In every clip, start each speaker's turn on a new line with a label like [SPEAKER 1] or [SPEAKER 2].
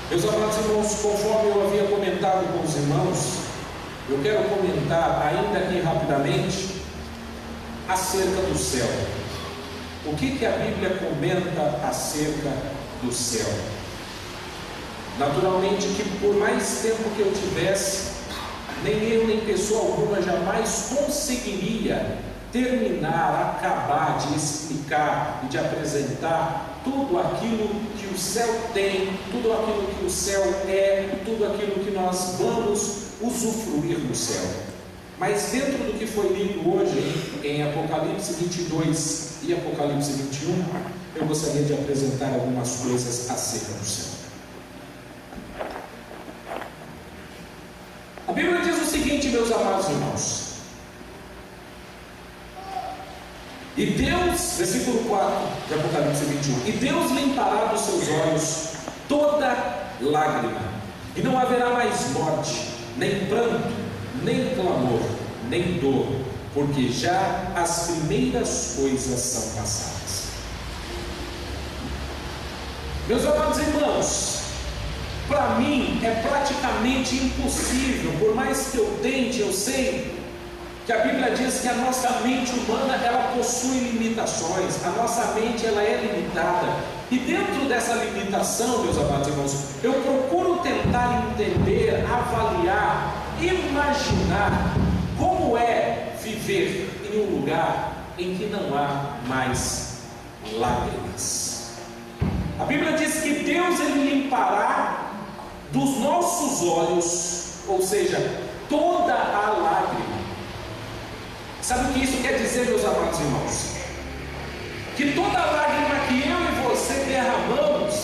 [SPEAKER 1] Meus amados irmãos, conforme eu havia comentado com os irmãos, eu quero comentar ainda aqui rapidamente acerca do céu. O que a Bíblia comenta acerca do céu? Naturalmente que por mais tempo que eu tivesse, nem eu nem pessoa alguma jamais conseguiria terminar, acabar de explicar e de apresentar tudo aquilo que o céu tem, tudo aquilo que o céu é, tudo aquilo que nós vamos usufruir no céu. Mas dentro do que foi lido hoje em Apocalipse 22 e Apocalipse 21, eu gostaria de apresentar algumas coisas acerca do céu. A Bíblia diz o seguinte, meus amados irmãos: e Deus, versículo 4 de Apocalipse 21, e Deus limpará dos seus olhos toda lágrima, e não haverá mais morte, nem pranto, nem clamor, nem dor, porque já as primeiras coisas são passadas. Meus amados irmãos, para mim é praticamente impossível, por mais que eu tente, eu sei que a Bíblia diz que a nossa mente humana, ela possui limitações, a nossa mente, ela é limitada, e dentro dessa limitação, meus amados irmãos, eu procuro tentar entender, avaliar, imaginar como é viver em um lugar em que não há mais lágrimas. A Bíblia diz que Deus, Ele limpará dos nossos olhos, ou seja, toda a lágrima. Sabe o que isso quer dizer, meus amados irmãos? Que toda lágrima que eu e você derramamos,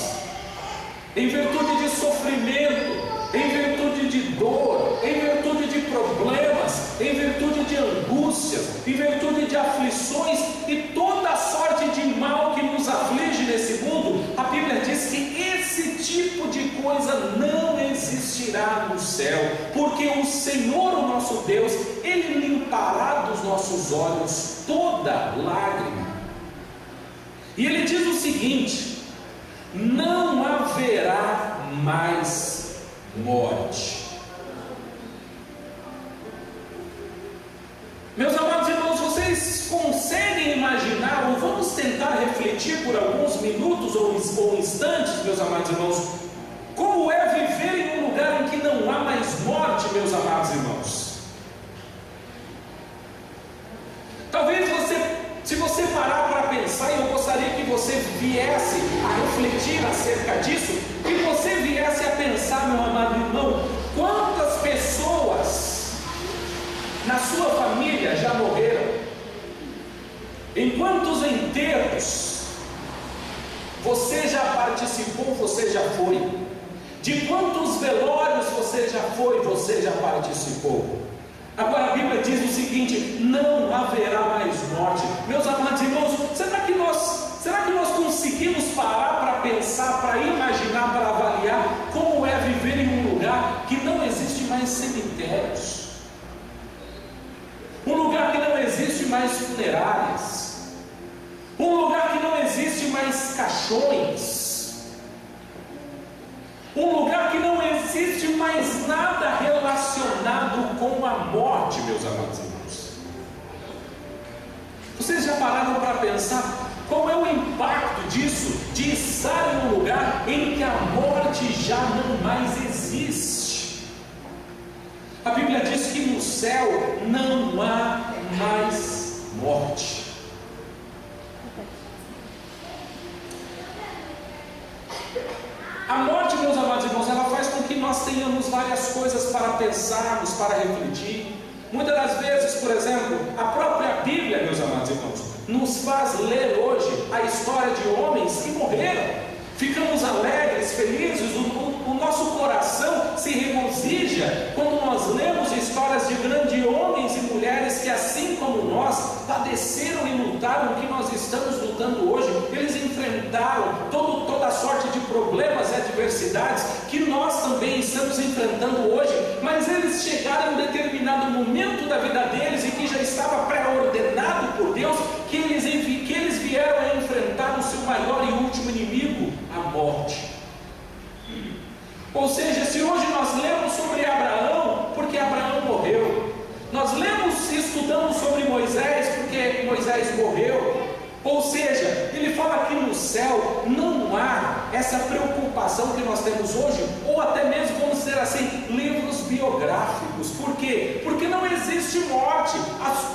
[SPEAKER 1] em virtude de sofrimento, em virtude de dor, em virtude de problemas, em virtude de angústias, em virtude de aflições e toda a sorte de mal que nos aflige nesse mundo, a Bíblia diz que esse tipo de coisa não existirá no céu, porque o Senhor, o nosso Deus, Ele limpará dos nossos olhos toda lágrima. E Ele diz o seguinte: não haverá mais morte. Meus amados irmãos, vocês conseguem imaginar, ou vamos tentar refletir por alguns minutos ou instantes, meus amados irmãos, como é viver em um lugar em que não há mais morte, meus amados irmãos? Talvez se você parar para pensar, e eu gostaria que você viesse a refletir acerca disso, que você viesse a pensar, meu amado irmão, quantas pessoas na sua família já morreram? Em quantos enterros você já participou, você já foi? De quantos velórios você já foi, você já participou? Agora a Bíblia diz o seguinte: não haverá mais morte. Meus amados irmãos, será que nós conseguimos parar para pensar, para imaginar, para avaliar como é viver em um lugar que não existe mais cemitérios, um lugar que não existe mais funerárias, um lugar que não existe mais caixões, um lugar que não existe mais nada relacionado com a morte, meus amados irmãos? Vocês já pararam para pensar qual é o impacto disso, de estar em um lugar em que a morte já não mais existe? A Bíblia diz que no céu não há mais morte. A morte, meus amados irmãos, ela faz com que nós tenhamos várias coisas para pensarmos, para refletir. Muitas das vezes, por exemplo, a própria Bíblia, meus amados irmãos, nos faz ler hoje a história de homens que morreram. Ficamos alegres, felizes, o nosso coração se regozija quando nós lemos histórias de grandes homens e mulheres que, assim como nós, padeceram e lutaram o que nós estamos lutando hoje. Eles enfrentaram toda a sorte de problemas e adversidades que nós também estamos enfrentando hoje, mas eles chegaram em um determinado momento da vida deles e que já estava pré-ordenado por Deus, que eles vieram a enfrentar o seu maior e último inimigo, a morte. Moisés morreu. Ou seja, ele fala que no céu não há essa preocupação que nós temos hoje, ou até mesmo, vamos dizer assim, livros biográficos. Por quê? Porque não existe morte,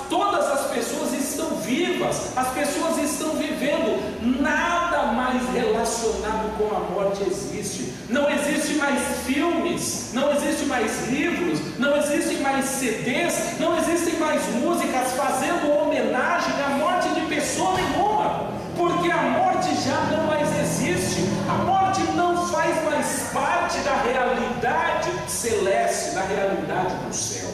[SPEAKER 1] todas as pessoas estão vivas, as pessoas estão vivendo, nada mais relacionado com a morte existe. Não existe mais filmes, não existe mais livros, não existem mais CDs, não existem mais músicas fazendo homenagem à morte de pessoa nenhuma, porque a morte já não mais existe, a morte não faz mais parte da realidade celeste, da realidade do céu.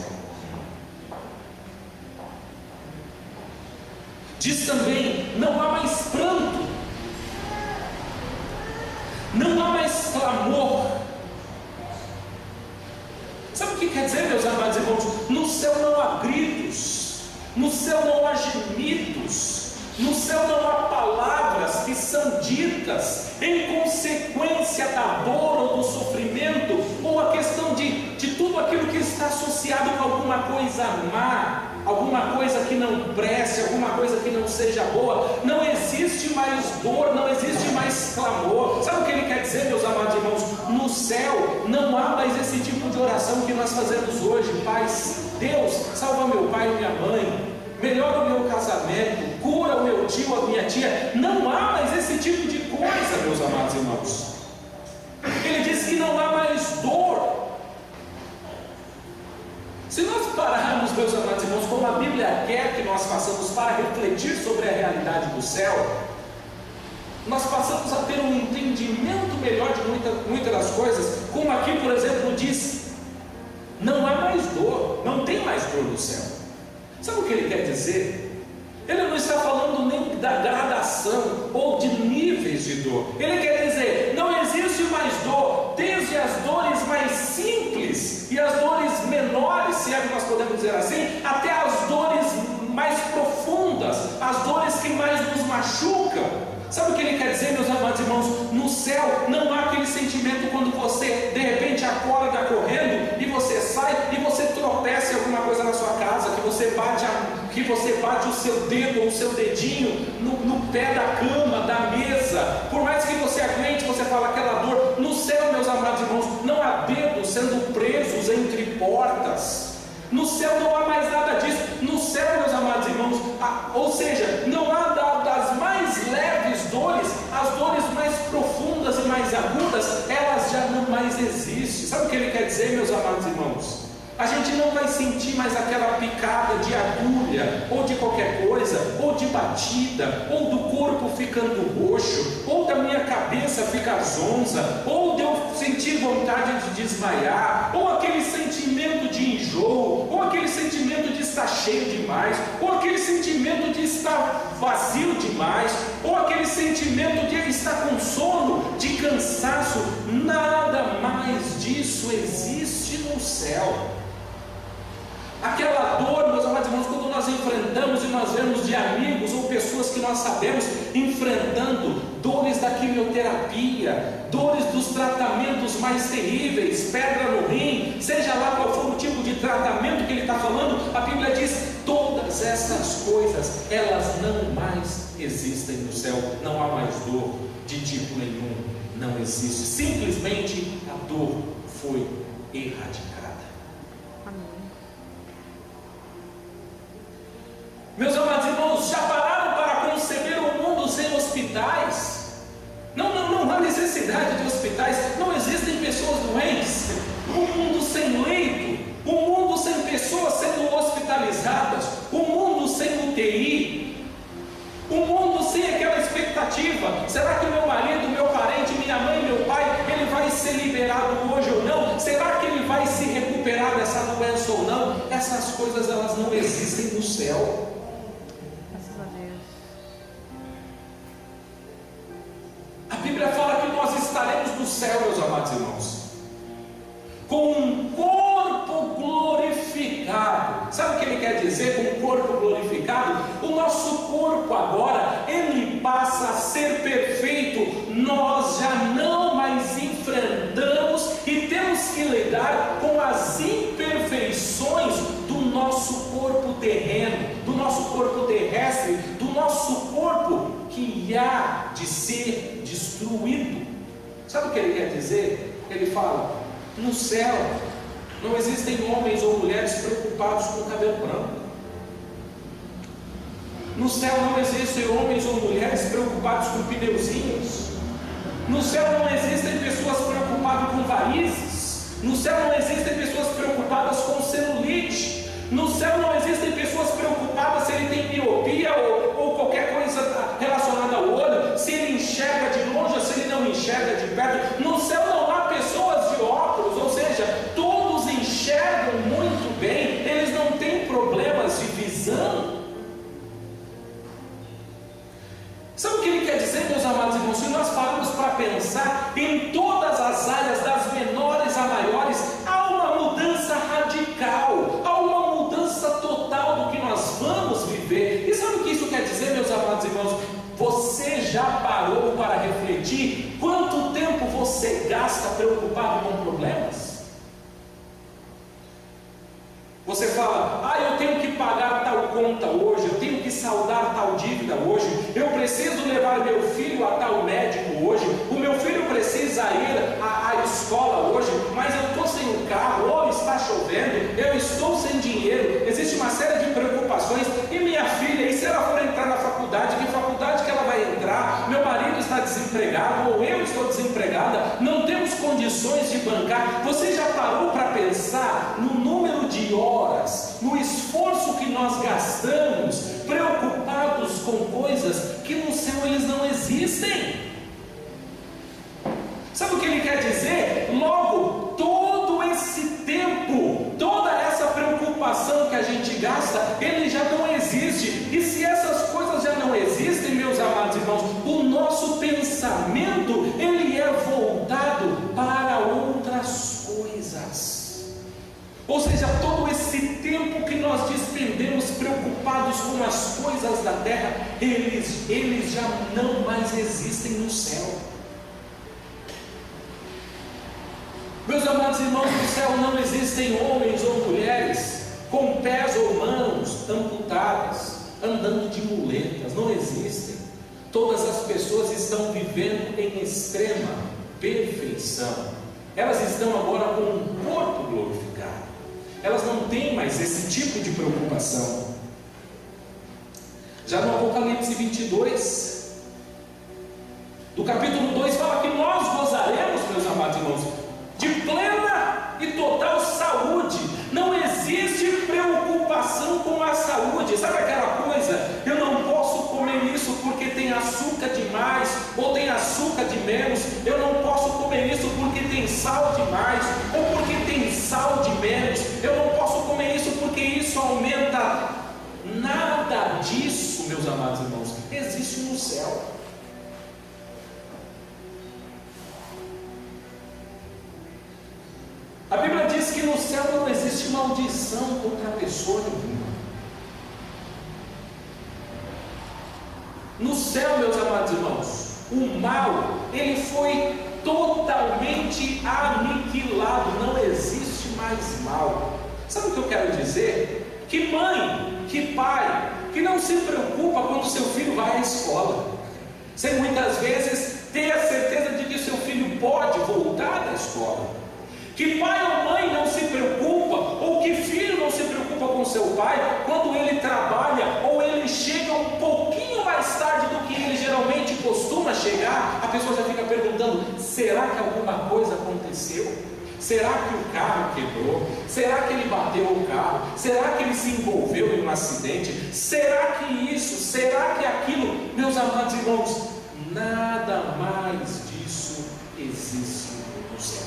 [SPEAKER 1] Diz também, não há mais pranto, não há mais clamor. Sabe o que quer dizer, meus amados irmãos? No céu não há gritos, no céu não há gemidos, no céu não há palavras que são ditas em consequência da dor ou do sofrimento, ou a questão de tudo aquilo que está associado com alguma coisa má, alguma coisa que não preste, alguma coisa que não seja boa. Não existe mais dor, não existe mais clamor. Sabe o que ele quer dizer, meus amados irmãos? No céu não há mais esse tipo de oração que nós fazemos hoje. Pai, Deus, salva meu pai e minha mãe, melhora o meu casamento, cura o meu tio, a minha tia. Não há mais esse tipo de coisa, meus amados irmãos. Ele diz que não há mais dor. Se nós pararmos, meus amados irmãos, como a Bíblia quer que nós façamos para refletir sobre a realidade do céu, nós passamos a ter um entendimento melhor de muitas das coisas, como aqui, por exemplo, diz, não há mais dor, não tem mais dor no céu. Sabe o que ele quer dizer? Ele não está falando nem da gradação ou de níveis de dor. Ele quer dizer, não existe mais dor, desde as dores mais simples e as dores menores, se é que nós podemos dizer assim, até as dores mais profundas, as dores que mais nos machucam. Sabe o que ele quer dizer, meus amados irmãos? No céu não há aquele sentimento quando você de repente acorda correndo e você sai e você tropeça em alguma coisa na sua casa, que você bate o seu dedo ou o seu dedinho no pé da cama, da mesa. Por mais que você aguente, você fala aquela dor. No céu, meus amados irmãos, não há dedos sendo presos entre portas. No céu não há mais nada disso. No céu, meus amados irmãos, ou seja, não há das mais leves dores, as dores mais profundas e mais agudas, elas já não mais existem. Sabe o que ele quer dizer, meus amados irmãos? A gente não vai sentir mais aquela picada de agulha, ou de qualquer coisa, ou de batida, ou do corpo ficando roxo, ou da minha cabeça ficar zonza, ou de eu sentir vontade de desmaiar, ou aquele sentimento de enjoo, ou aquele sentimento de estar cheio demais, ou aquele sentimento de estar vazio demais, ou aquele sentimento de estar com sono, de cansaço. Nada mais disso existe no céu. Aquela dor, meus amados irmãos, quando nós enfrentamos e nós vemos de amigos ou pessoas que nós sabemos enfrentando dores da quimioterapia, dores dos tratamentos mais terríveis, pedra no rim, seja lá qual for o tipo de tratamento que ele está falando, a Bíblia diz, todas essas coisas, elas não mais existem no céu. Não há mais dor de tipo nenhum, não existe. Simplesmente a dor foi erradicada. Meus amados irmãos, já pararam para conceber um mundo sem hospitais? Não há necessidade de hospitais, não existem pessoas doentes, um mundo sem leito, um mundo sem pessoas sendo hospitalizadas, um mundo sem UTI, um mundo sem aquela expectativa, será que meu marido, meu parente, minha mãe, meu pai, ele vai ser liberado hoje ou não? Será que ele vai se recuperar dessa doença ou não? Essas coisas elas não existem no céu. A Bíblia fala que nós estaremos no céu, meus amados irmãos, com um corpo glorificado. Sabe o que ele quer dizer com um corpo glorificado? O nosso corpo agora, ele passa a ser perfeito. Nós já não mais enfrentamos e temos que lidar com as imperfeições do nosso corpo terreno, do nosso há de ser destruído. Sabe o que ele quer dizer? Ele fala: no céu não existem homens ou mulheres preocupados com o cabelo branco. No céu não existem homens ou mulheres preocupados com pneuzinhos. No céu não existem pessoas preocupadas com varizes. No céu não existem pessoas preocupadas com celulite. No céu não existem pessoas preocupadas se ele tem miopia ou qualquer coisa relacionada ao olho, se ele enxerga de longe ou se ele não enxerga de perto. No céu não há pessoas de óculos, ou seja, todos enxergam muito bem, eles não têm problemas de visão. Sabe o que ele quer dizer, meus amados irmãos? Se nós paramos para pensar em todas as áreas, das menores a maiores, há uma mudança radical, há uma mudança total do que nós vamos viver. E sabe o que isso quer dizer, meus amados irmãos? Você já parou para refletir quanto tempo você gasta preocupado com problemas? Você fala: eu tenho que pagar tal conta hoje, eu tenho que saldar tal dívida hoje, eu preciso levar meu filho a tal médico hoje, o meu filho precisa ir à escola hoje, mas eu estou sem um carro, ou está chovendo, eu estou sem dinheiro. Existe uma série de preocupações. E minha filha, e se ela for entrar na faculdade, que faculdade que ela vai entrar? Meu marido está desempregado, ou eu estou desempregada, não temos condições de bancar. Você já parou para pensar no número de horas, no esforço que nós gastamos preocupados com coisas que no céu eles não existem? Sabe o que ele quer dizer? Logo, todo esse tempo, toda essa preocupação que a gente gasta, ele já não existe. E se essas coisas já não existem, meus amados irmãos, o nosso pensamento, ele é voltado para outras coisas. Ou seja, todo esse tempo que nós despendemos preocupados com as coisas da terra, eles já não mais existem no céu. Meus amados irmãos, no céu não existem homens ou mulheres com pés ou mãos amputadas, andando de muletas. Não existem. Todas as pessoas estão vivendo em extrema perfeição. Elas estão agora com um corpo glorificado. Elas não têm mais esse tipo de preocupação. Já no Apocalipse 22, do capítulo 2, fala que nós gozaremos, meus amados irmãos, de plena e total saúde. Não existe preocupação com a saúde. Sabe aquela coisa? Eu não posso comer isso porque tem açúcar demais ou tem açúcar de menos. Eu não posso comer isso porque tem sal demais ou porque tem sal de menos. Eu não posso comer isso porque isso aumenta. Nada disso, meus amados irmãos, existe no céu. A Bíblia diz que no céu não existe maldição contra a pessoa nenhuma. No céu, meus amados irmãos, o mal, ele foi totalmente aniquilado. Não existe mais mal. Sabe o que eu quero dizer? Que mãe, que pai, que não se preocupa quando seu filho vai à escola, sem muitas vezes ter a certeza de que seu filho pode voltar da escola. Que pai ou mãe não se preocupa, ou que filho não se preocupa com seu pai, quando ele trabalha, ou ele chega um pouquinho mais tarde do que ele geralmente costuma chegar, a pessoa já fica perguntando: será que alguma coisa aconteceu? Será que o carro quebrou? Será que ele bateu o carro? Será que ele se envolveu em um acidente? Será que isso? Será que aquilo? Meus amados irmãos, nada mais disso existe no céu.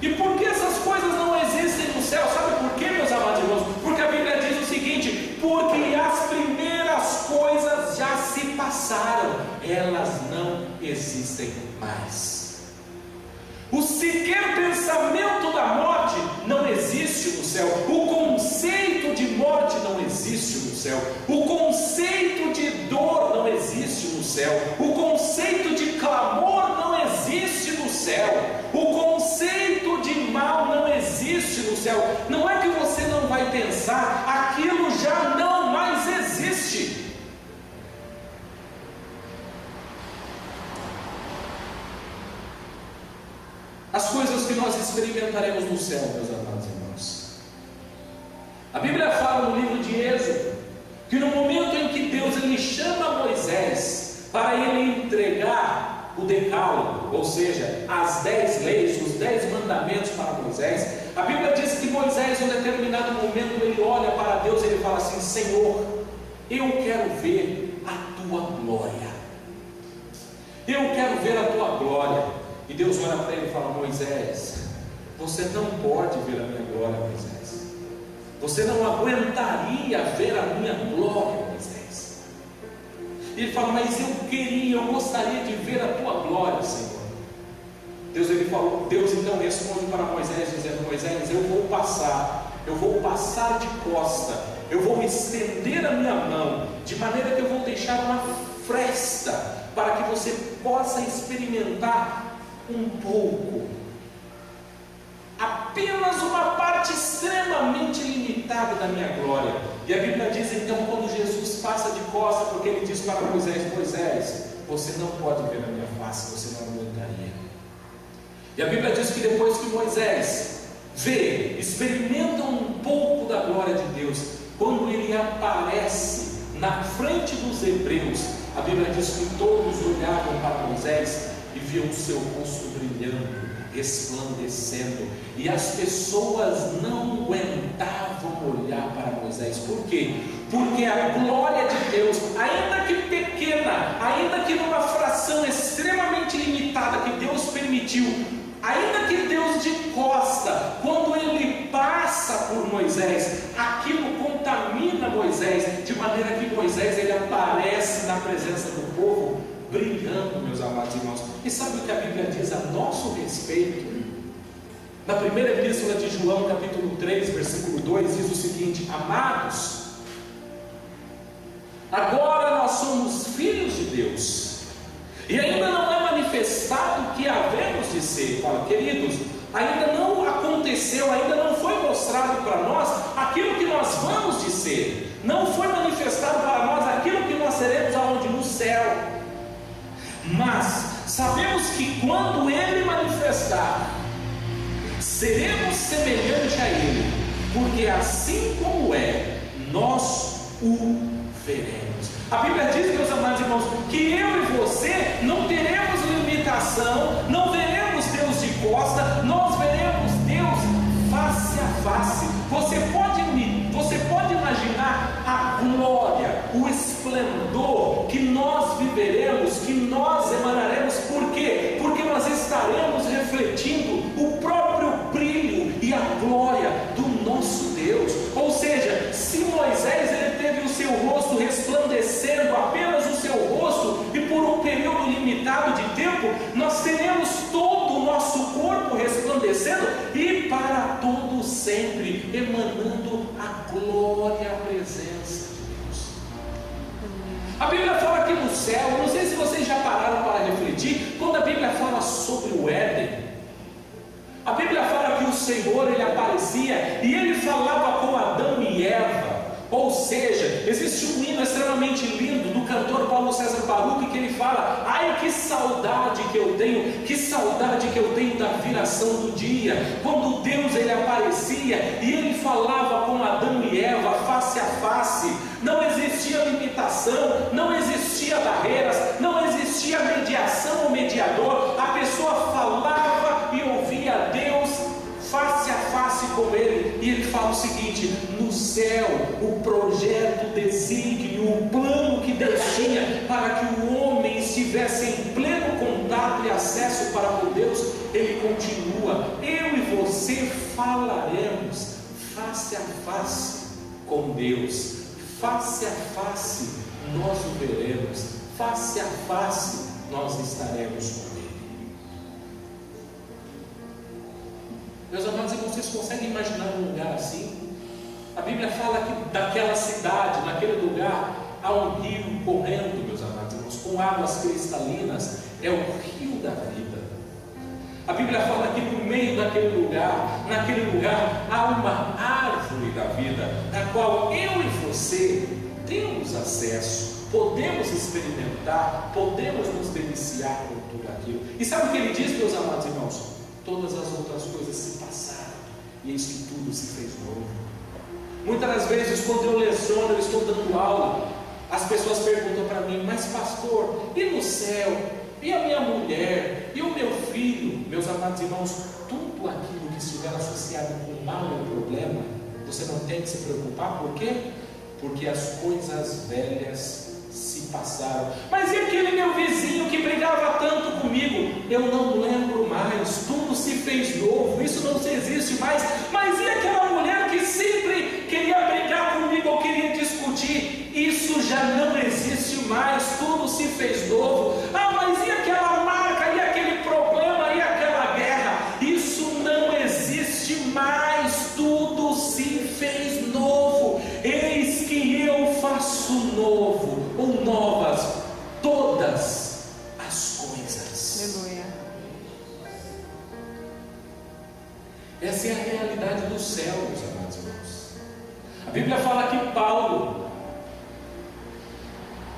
[SPEAKER 1] E por que essas coisas não existem no céu? Sabe por quê, meus amados irmãos? Porque a Bíblia diz o seguinte: porque as primeiras coisas já se passaram, elas não existem mais. O sequer pensamento da morte não existe no céu. O conceito de morte não existe no céu. O conceito de dor não existe no céu. O conceito de clamor não existe no céu. O conceito de mal não existe no céu. Não é que você não vai pensar, aquilo já não mais existe. nós experimentaremos no céu, meus amados irmãos. A Bíblia fala no livro de Êxodo que no momento em que Deus ele chama Moisés para ele entregar o decálogo, ou seja, as 10 leis, os 10 mandamentos para Moisés, a Bíblia diz que Moisés, em um determinado momento, ele olha para Deus e ele fala assim: Senhor, eu quero ver a tua glória. Eu quero ver a tua glória. E Deus olha para ele e fala: Moisés, você não pode ver a minha glória, Moisés. Você não aguentaria ver a minha glória, Moisés. E ele fala: mas eu gostaria de ver a tua glória, Senhor. Deus então responde para Moisés, dizendo: Moisés, eu vou passar de costa, eu vou estender a minha mão, de maneira que eu vou deixar uma fresta, para que você possa experimentar um pouco, apenas uma parte extremamente limitada da minha glória. E a Bíblia diz então, quando Jesus passa de costa, porque ele diz para Moisés: Moisés, você não pode ver a minha face, você não aguentaria. E a Bíblia diz que depois que Moisés experimenta um pouco da glória de Deus, quando ele aparece na frente dos hebreus, a Bíblia diz que todos olhavam para Moisés e viam o seu rosto brilhando, resplandecendo, e as pessoas não aguentavam olhar para Moisés. Por quê? Porque a glória de Deus, ainda que pequena, ainda que numa fração extremamente limitada que Deus permitiu, ainda que Deus de costa, quando ele passa por Moisés, aquilo contamina Moisés, de maneira que Moisés ele aparece na presença do povo brilhando, meus amados irmãos. E sabe o que a Bíblia diz a nosso respeito? Na primeira epístola de João, capítulo 3, versículo 2, diz o seguinte: amados, agora nós somos filhos de Deus, e ainda não é manifestado o que havemos de ser. Fala, queridos, ainda não aconteceu, ainda não foi mostrado para nós aquilo que nós vamos de ser, não foi manifestado para nós aquilo que nós seremos aonde? No céu. Mas sabemos que quando Ele manifestar, seremos semelhante a Ele, porque assim como é, nós o veremos. A Bíblia diz, meus amados irmãos, que eu e você não teremos limitação, não veremos Deus de costa, nós veremos Deus face a face. Você pode imaginar a glória, o esplendor que nós viveremos, que nós emanaremos. Por quê? Porque nós estaremos refletindo o próprio brilho e a glória do nosso Deus. Ou seja, se Moisés ele teve o seu rosto resplandecendo, apenas o seu rosto, e por um período limitado de tempo, nós teremos todo o nosso corpo resplandecendo e para todo sempre emanando a glória, a presença de Deus. A Bíblia fala que no céu, não sei se vocês já pararam para refletir, quando a Bíblia fala sobre o Éden, a Bíblia fala que o Senhor ele aparecia e ele falava com Adão e Eva. Ou seja, existe um hino extremamente lindo do cantor Paulo César Baruch, que ele fala: ai, que saudade que eu tenho da viração do dia, quando Deus ele aparecia e ele falava com Adão e Eva face a face. Não existia limitação, não existia barreiras, não existia mediação ou mediador. A pessoa falava e ouvia Deus face a face com Ele. E ele fala o seguinte: no céu, o projeto, o desígnio, o plano que Deus tinha para que o homem estivesse em pleno contato e acesso para com Deus, ele continua. Eu e você falaremos face a face com Deus, face a face nós o veremos, face a face nós estaremos com Ele. Meus amados irmãos, vocês conseguem imaginar um lugar assim? A Bíblia fala que daquela cidade, naquele lugar, há um rio correndo, meus amados irmãos, com águas cristalinas, é o rio da vida. A Bíblia fala que no meio daquele lugar, naquele lugar, há uma árvore da vida, na qual eu e você temos acesso, podemos experimentar, podemos nos deliciar com tudo aquilo. E sabe o que ele diz, meus amados irmãos? todas as outras coisas se passaram, e eis que tudo se fez novo. Muitas das vezes, quando eu leciono, eu estou dando aula, as pessoas perguntam para mim: mas pastor, e no céu? E a minha mulher? E o meu filho? Meus amados irmãos, tudo aquilo que estiver associado com mal ou problema, você não tem que se preocupar. Por quê? Porque as coisas velhas se passaram. Mas e aquele meu vizinho que brigava tanto comigo? Eu não lembro mais, tudo se fez novo, isso não existe mais. Mas e aquela mulher que sempre queria brigar comigo ou queria discutir? Isso já não existe mais, tudo se fez novo. Ah, mas e aquela marca, e aquele problema, e aquela guerra? Isso não existe mais, tudo se fez novo. Eis que eu faço novo, ou novas, todas as coisas.
[SPEAKER 2] Aleluia.
[SPEAKER 1] Essa é a realidade do céu, meus amados irmãos. A Bíblia fala que Paulo,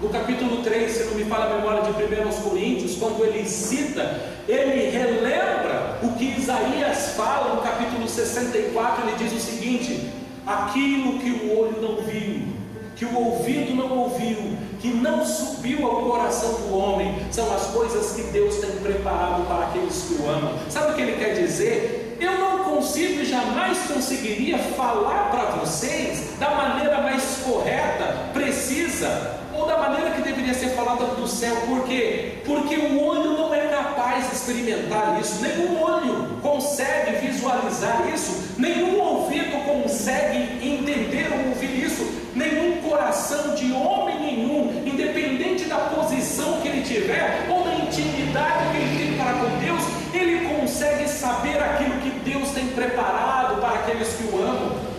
[SPEAKER 1] no capítulo 3, se não me falha a memória, de 1 Coríntios, quando ele cita, ele relembra o que Isaías fala no capítulo 64. Ele diz o seguinte: aquilo que o olho não viu, que o ouvido não ouviu, que não subiu ao coração do homem, são as coisas que Deus tem preparado para aqueles que o amam. Sabe o que ele quer dizer? Eu não consigo e jamais conseguiria falar para vocês da maneira mais correta, precisa, ou da maneira que deveria ser falada do céu. Por quê? Porque o olho não é capaz de experimentar isso, nenhum olho consegue visualizar isso, nenhum ouvido consegue entender ou ouvir isso, nenhum coração de homem nenhum, independente da posição que ele tiver, ou da intimidade que ele tem para com Deus, ele consegue saber aquilo que Deus tem preparado para aqueles que o amam.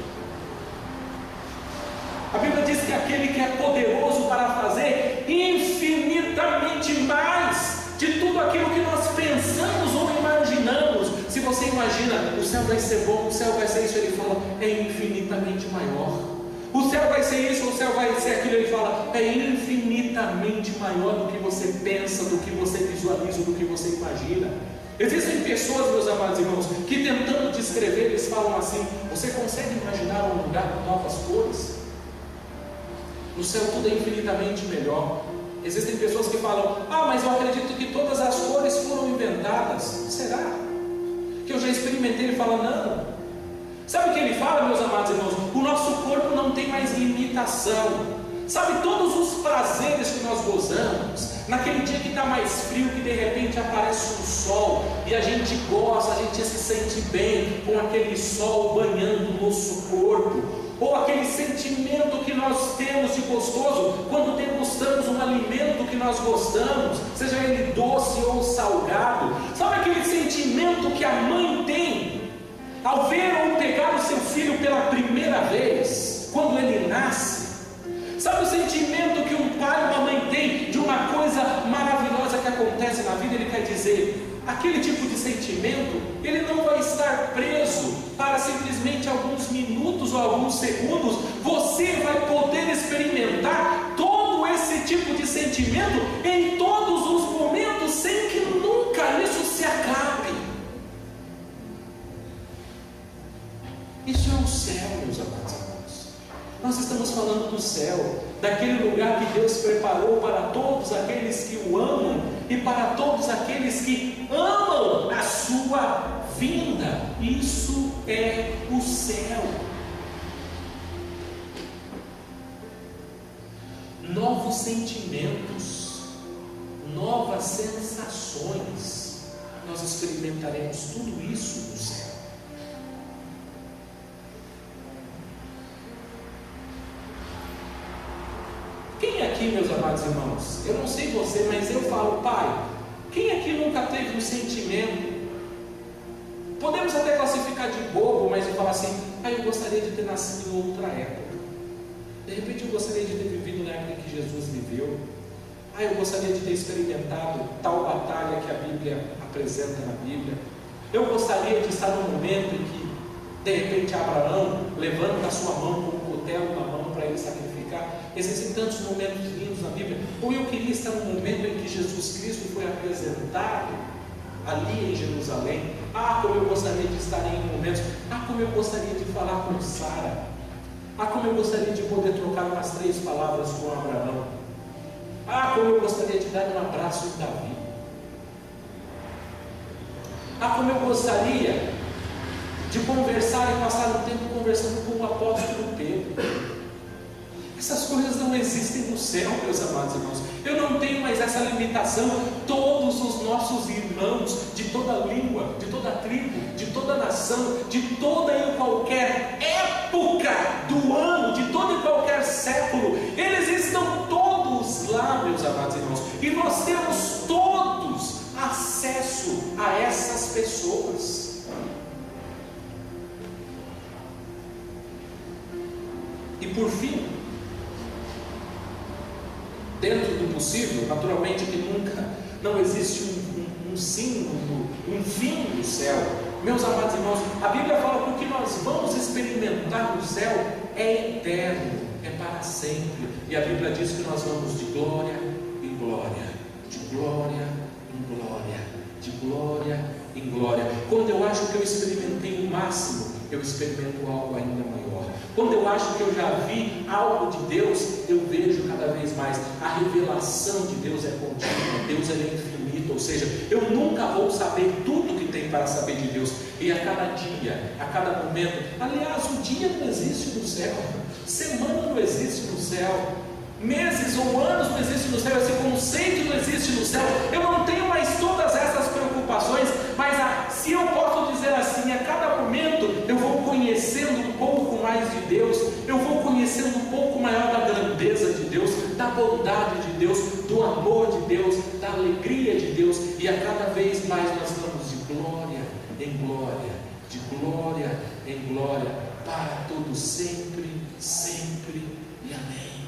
[SPEAKER 1] A Bíblia diz que aquele que é poderoso para fazer infinitamente mais de tudo aquilo que nós pensamos ou imaginamos. Se você imagina, o céu vai ser bom, o céu vai ser isso, ele fala, é infinitamente maior. O céu vai ser isso, o céu vai ser aquilo, ele fala, é infinitamente maior do que você pensa, do que você visualiza, do que você imagina. Existem pessoas, meus amados irmãos, que tentando descrever, eles falam assim: você consegue imaginar um lugar com novas cores? No céu tudo é infinitamente melhor. Existem pessoas que falam: ah, mas eu acredito que todas as cores foram inventadas. Será? Que eu já experimentei. Ele fala: não. Sabe o que ele fala, meus amados irmãos? O nosso corpo não tem mais limitação. Sabe, todos os prazeres que nós gozamos, naquele dia que está mais frio, que de repente aparece um sol, e a gente gosta, a gente se sente bem com aquele sol banhando o nosso corpo, ou aquele sentimento que nós temos de gostoso quando degustamos um alimento que nós gostamos, seja ele doce ou salgado. Sabe aquele sentimento que a mãe tem ao ver ou pegar o seu filho pela primeira vez, quando ele nasce? Sabe o sentimento que um pai ou uma mãe tem de uma coisa maravilhosa que acontece na vida? Ele quer dizer, aquele tipo de sentimento, ele não vai estar preso para simplesmente alguns minutos ou alguns segundos. Você vai poder experimentar todo esse tipo de sentimento em todos os momentos, sem que nunca isso se acabe. Isso é o céu, meus amados irmãos. Nós estamos falando do céu, daquele lugar que Deus preparou para todos aqueles que o amam e para todos aqueles que amam a sua vinda. Isso é o céu. Novos sentimentos, novas sensações, nós experimentaremos tudo isso no céu. Quem aqui, meus amados irmãos, eu não sei você, mas eu falo, pai, quem aqui nunca teve um sentimento, podemos até classificar de bobo, mas eu falo assim, eu gostaria de ter nascido em outra época, de repente eu gostaria de ter vivido na época que Jesus viveu, eu gostaria de ter experimentado tal batalha que a Bíblia apresenta na Bíblia, eu gostaria de estar num momento em que, de repente, Abraão levanta a sua mão com um cutelo na mão para ele sacrificar. Existem tantos momentos lindos na Bíblia. Ou eu queria estar no momento em que Jesus Cristo foi apresentado ali em Jerusalém, Ah, como eu gostaria de estar em momentos. Ah, como eu gostaria de falar com Sara. Ah, como eu gostaria de poder trocar umas 3 palavras com Abraão. Ah, como eu gostaria de dar um abraço em Davi. Ah, como eu gostaria de conversar e passar um tempo conversando com o apóstolo Pedro. Essas coisas não existem no céu, meus amados irmãos. Eu não tenho mais essa limitação. Todos os nossos irmãos, de toda língua, de toda tribo, de toda nação, de toda e qualquer época do ano, de todo e qualquer século, eles estão todos lá, meus amados irmãos. E nós temos todos acesso a essas pessoas. E por fim, dentro do possível, naturalmente que nunca, não existe um símbolo, um fim do céu. Meus amados irmãos, a Bíblia fala que o que nós vamos experimentar no céu é eterno, é para sempre. E a Bíblia diz que nós vamos de glória em glória, de glória em glória, de glória em glória. Quando eu acho que eu experimentei o máximo, eu experimento algo ainda maior. Quando eu acho que eu já vi algo de Deus, eu vejo cada vez mais. A revelação de Deus é contínua, Deus é infinito, ou seja, eu nunca vou saber tudo que tem para saber de Deus. E a cada dia, a cada momento, aliás, o dia não existe no céu, semana não existe no céu, meses ou anos não existe no céu, esse conceito não existe no céu. Eu não tenho mais todas essas preocupações, mas se eu posso dizer assim, a cada momento eu vou conhecendo um pouco mais de Deus, eu vou conhecendo um pouco maior da grandeza de Deus, da bondade de Deus, do amor de Deus, da alegria de Deus, e a cada vez mais nós vamos de glória em glória, de glória em glória, para todo sempre, sempre e amém.